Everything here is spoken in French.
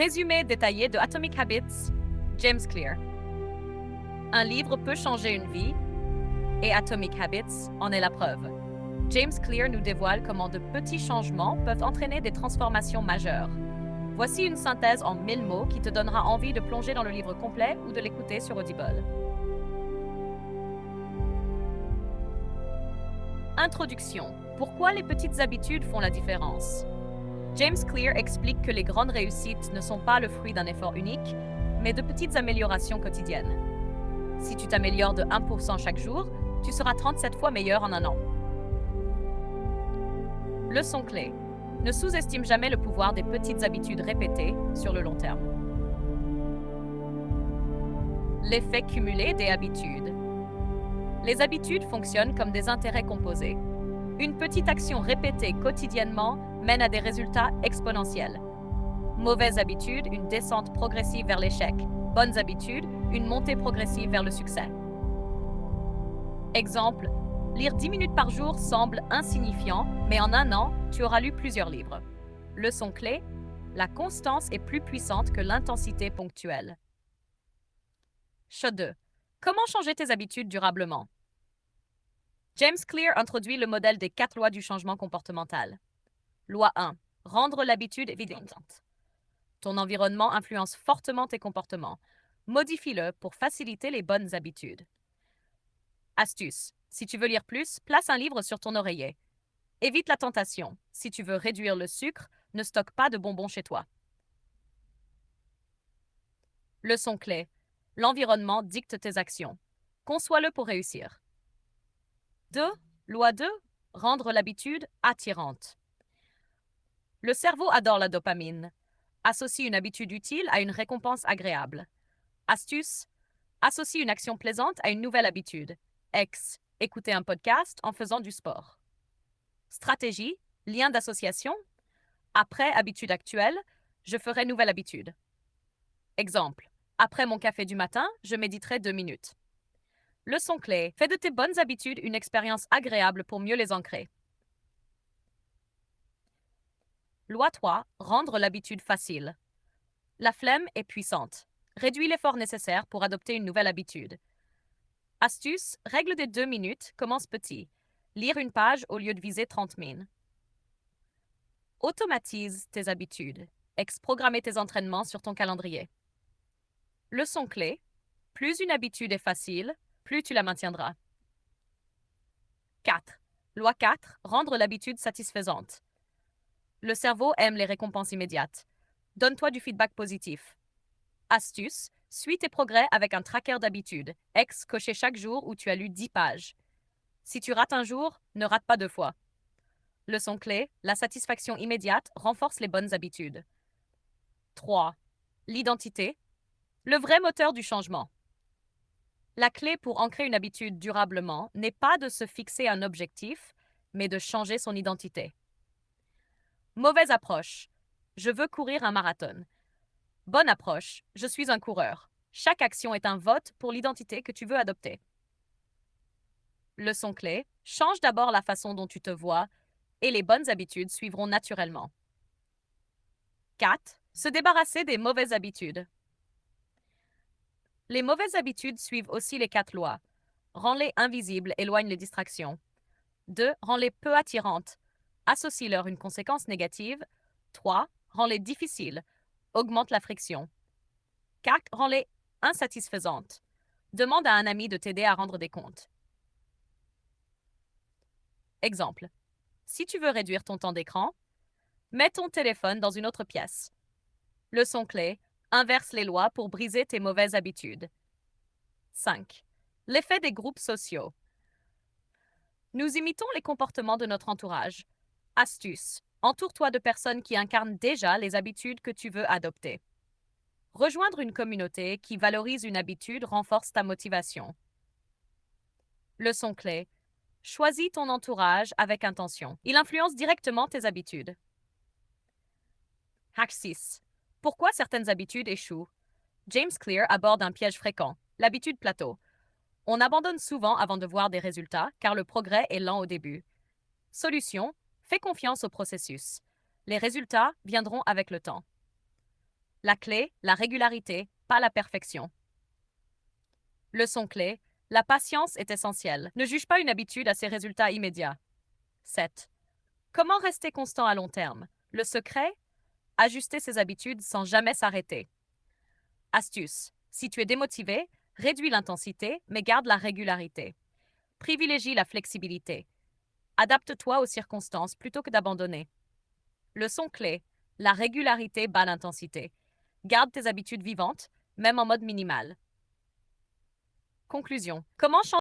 Résumé détaillé de Atomic Habits, James Clear. Un livre peut changer une vie et Atomic Habits en est la preuve. James Clear nous dévoile comment de petits changements peuvent entraîner des transformations majeures. Voici une synthèse en 1000 mots qui te donnera envie de plonger dans le livre complet ou de l'écouter sur Audible. Introduction. Pourquoi les petites habitudes font la différence? James Clear explique que les grandes réussites ne sont pas le fruit d'un effort unique, mais de petites améliorations quotidiennes. Si tu t'améliores de 1% chaque jour, tu seras 37 fois meilleur en un an. Leçon clé. Ne sous-estime jamais le pouvoir des petites habitudes répétées sur le long terme. L'effet cumulé des habitudes. Les habitudes fonctionnent comme des intérêts composés. Une petite action répétée quotidiennement mène à des résultats exponentiels. Mauvaise habitude, une descente progressive vers l'échec. Bonnes habitudes, une montée progressive vers le succès. Exemple, lire 10 minutes par jour semble insignifiant, mais en un an, tu auras lu plusieurs livres. Leçon clé, la constance est plus puissante que l'intensité ponctuelle. Chose 2. Comment changer tes habitudes durablement? James Clear introduit le modèle des 4 lois du changement comportemental. Loi 1. Rendre l'habitude évidente. Ton environnement influence fortement tes comportements. Modifie-le pour faciliter les bonnes habitudes. Astuce. Si tu veux lire plus, place un livre sur ton oreiller. Évite la tentation. Si tu veux réduire le sucre, ne stocke pas de bonbons chez toi. Leçon clé. L'environnement dicte tes actions. Conçois-le pour réussir. 2. Loi 2. Rendre l'habitude attirante. Le cerveau adore la dopamine. Associe une habitude utile à une récompense agréable. Astuce. Associe une action plaisante à une nouvelle habitude. Écouter un podcast en faisant du sport. Stratégie. Lien d'association. Après habitude actuelle, je ferai nouvelle habitude. Exemple. Après mon café du matin, je méditerai 2 minutes. Leçon clé. Fais de tes bonnes habitudes une expérience agréable pour mieux les ancrer. Loi 3. Rendre l'habitude facile. La flemme est puissante. Réduis l'effort nécessaire pour adopter une nouvelle habitude. Astuce. Règle des 2 minutes. Commence petit. Lire une page au lieu de viser 30 000. Automatise tes habitudes. Programmer tes entraînements sur ton calendrier. Leçon clé. Plus une habitude est facile, plus tu la maintiendras. 4. Loi 4. Rendre l'habitude satisfaisante. Le cerveau aime les récompenses immédiates. Donne-toi du feedback positif. Astuce. Suis tes progrès avec un tracker d'habitude. Coché chaque jour où tu as lu 10 pages. Si tu rates un jour, ne rate pas 2 fois. Leçon clé. La satisfaction immédiate renforce les bonnes habitudes. 3. L'identité. Le vrai moteur du changement. La clé pour ancrer une habitude durablement n'est pas de se fixer un objectif, mais de changer son identité. Mauvaise approche. Je veux courir un marathon. Bonne approche. Je suis un coureur. Chaque action est un vote pour l'identité que tu veux adopter. Leçon clé. Change d'abord la façon dont tu te vois et les bonnes habitudes suivront naturellement. 4. Se débarrasser des mauvaises habitudes. Les mauvaises habitudes suivent aussi les 4 lois. Rends-les invisibles, éloigne les distractions. 2. Rends-les peu attirantes. Associe-leur une conséquence négative. 3. Rends-les difficiles. Augmente la friction. 4. Rends-les insatisfaisantes. Demande à un ami de t'aider à rendre des comptes. Exemple. Si tu veux réduire ton temps d'écran, mets ton téléphone dans une autre pièce. Leçon clé. Inverse les lois pour briser tes mauvaises habitudes. 5. L'effet des groupes sociaux. Nous imitons les comportements de notre entourage. Astuce. Entoure-toi de personnes qui incarnent déjà les habitudes que tu veux adopter. Rejoindre une communauté qui valorise une habitude renforce ta motivation. Leçon clé. Choisis ton entourage avec intention. Il influence directement tes habitudes. Hack 6. Pourquoi certaines habitudes échouent? James Clear aborde un piège fréquent, l'habitude plateau. On abandonne souvent avant de voir des résultats car le progrès est lent au début. Solution, fais confiance au processus. Les résultats viendront avec le temps. La clé, la régularité, pas la perfection. Leçon clé, la patience est essentielle. Ne juge pas une habitude à ses résultats immédiats. 7. Comment rester constant à long terme? Le secret? Ajuster ses habitudes sans jamais s'arrêter. Astuce. Si tu es démotivé, réduis l'intensité, mais garde la régularité. Privilégie la flexibilité. Adapte-toi aux circonstances plutôt que d'abandonner. Leçon clé. La régularité bat l'intensité. Garde tes habitudes vivantes, même en mode minimal. Conclusion. Comment changer